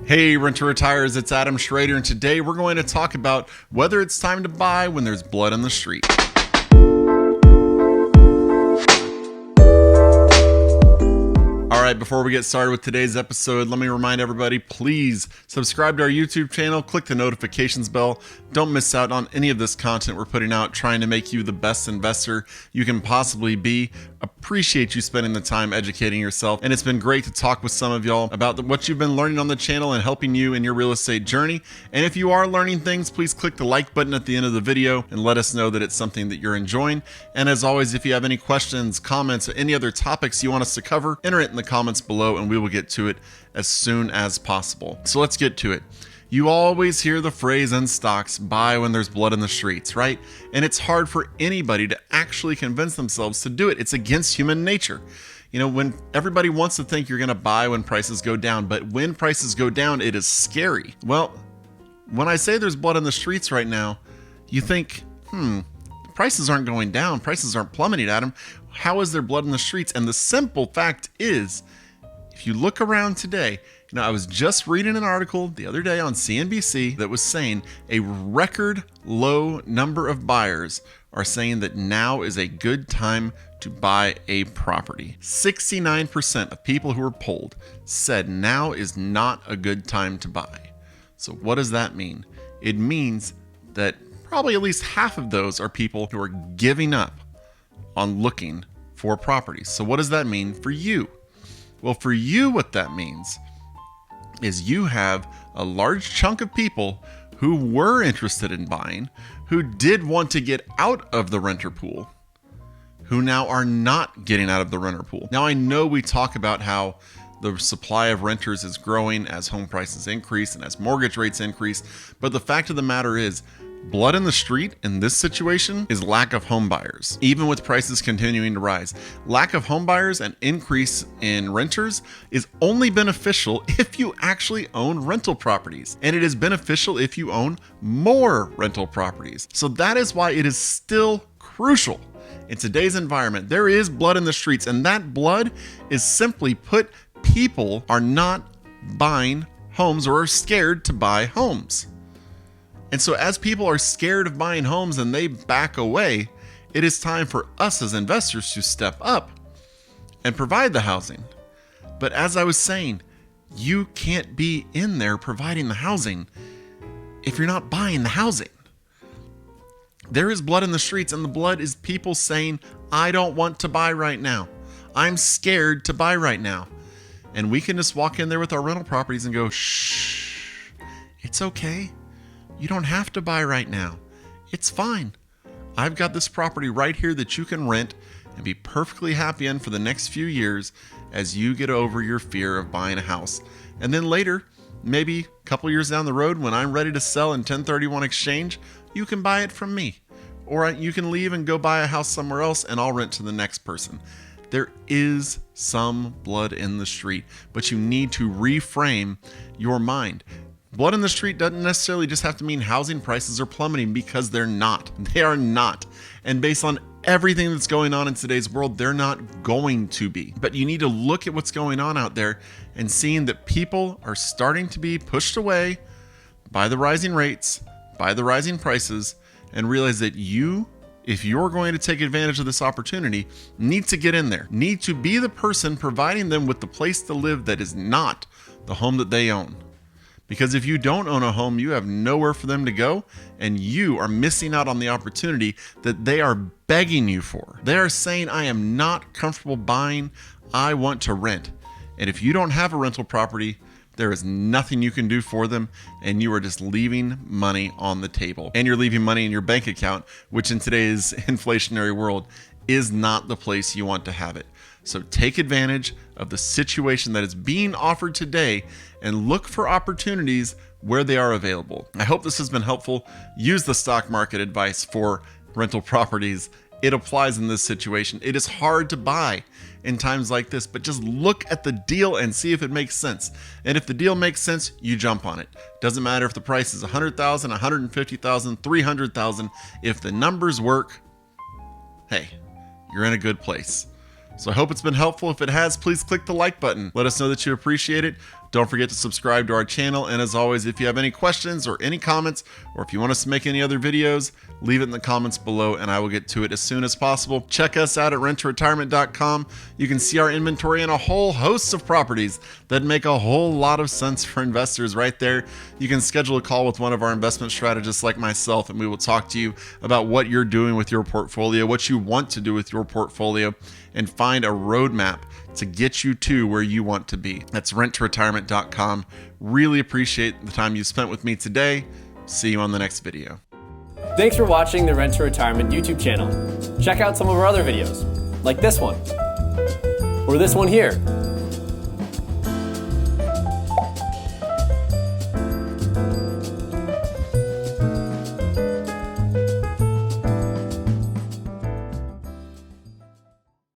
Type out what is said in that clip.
Hey Renter Retires, it's Adam Schroeder, and today we're going to talk about whether it's time to buy when there's blood in the street. Alright, before we get started with today's episode, let me remind everybody, please subscribe to our YouTube channel, click the notifications bell. Don't miss out on any of this content we're putting out, trying to make you the best investor you can possibly be. Appreciate you spending the time educating yourself, and it's been great to talk with some of y'all about what you've been learning on the channel and helping you in your real estate journey. And if you are learning things, please click the like button at the end of the video and let us know that it's something that you're enjoying. And as always, if you have any questions, comments, or any other topics you want us to cover, enter it in the comments below and we will get to it as soon as possible. So let's get to it. You always hear the phrase in stocks, buy when there's blood in the streets, right? And it's hard for anybody to actually convince themselves to do it. It's against human nature. You know, when everybody wants to think you're going to buy when prices go down, but when prices go down, it is scary. Well, when I say there's blood in the streets right now, you think, prices aren't going down. Prices aren't plummeting, Adam. How is there blood in the streets? And the simple fact is, if you look around today, I was just reading an article the other day on CNBC that was saying a record low number of buyers are saying that now is a good time to buy a property. 69% of people who were polled said now is not a good time to buy. So what does that mean? It means that probably at least half of those are people who are giving up on looking for properties. So what does that mean for you? Well, for you, what that means is you have a large chunk of people who were interested in buying, who did want to get out of the renter pool, who now are not getting out of the renter pool. Now, I know we talk about how the supply of renters is growing as home prices increase and as mortgage rates increase, but the fact of the matter is, blood in the street in this situation is lack of home buyers. Even with prices continuing to rise, lack of home buyers and increase in renters is only beneficial if you actually own rental properties. And it is beneficial if you own more rental properties. So that is why it is still crucial in today's environment. There is blood in the streets, and that blood is simply put, people are not buying homes or are scared to buy homes. And so as people are scared of buying homes and they back away, it is time for us as investors to step up and provide the housing. But as I was saying, you can't be in there providing the housing if you're not buying the housing. There is blood in the streets, and the blood is people saying, I don't want to buy right now. I'm scared to buy right now. And we can just walk in there with our rental properties and go, shh, it's okay. You don't have to buy right now. It's fine. I've got this property right here that you can rent and be perfectly happy in for the next few years as you get over your fear of buying a house. And then later, maybe a couple years down the road, when I'm ready to sell in 1031 exchange, you can buy it from me. Or you can leave and go buy a house somewhere else and I'll rent to the next person. There is some blood in the street, but you need to reframe your mind. Blood in the street doesn't necessarily just have to mean housing prices are plummeting, because they're not. They are not. And based on everything that's going on in today's world, they're not going to be. But you need to look at what's going on out there and seeing that people are starting to be pushed away by the rising rates, by the rising prices, and realize that you, if you're going to take advantage of this opportunity, need to get in there. Need to be the person providing them with the place to live that is not the home that they own. Because if you don't own a home, you have nowhere for them to go, and you are missing out on the opportunity that they are begging you for. They are saying, I am not comfortable buying, I want to rent. And if you don't have a rental property, there is nothing you can do for them, and you are just leaving money on the table. And you're leaving money in your bank account, which in today's inflationary world is not the place you want to have it. So take advantage of the situation that is being offered today and look for opportunities where they are available. I hope this has been helpful. Use the stock market advice for rental properties. It applies in this situation. It is hard to buy in times like this, but just look at the deal and see if it makes sense. And if the deal makes sense, you jump on it. Doesn't matter if the price is $100,000, $150,000, $300,000. If the numbers work, hey, you're in a good place. So I hope it's been helpful. If it has, please click the like button. Let us know that you appreciate it. Don't forget to subscribe to our channel, and as always, if you have any questions or any comments, or if you want us to make any other videos, leave it in the comments below and I will get to it as soon as possible. Check us out at renttoretirement.com. You can see our inventory and a whole host of properties that make a whole lot of sense for investors right there. You can schedule a call with one of our investment strategists like myself, and we will talk to you about what you're doing with your portfolio, what you want to do with your portfolio, and find a roadmap to get you to where you want to be. That's renttoretirement.com. Really appreciate the time you spent with me today. See you on the next video. Thanks for watching the Rent to Retirement YouTube channel. Check out some of our other videos, like this one, or this one here.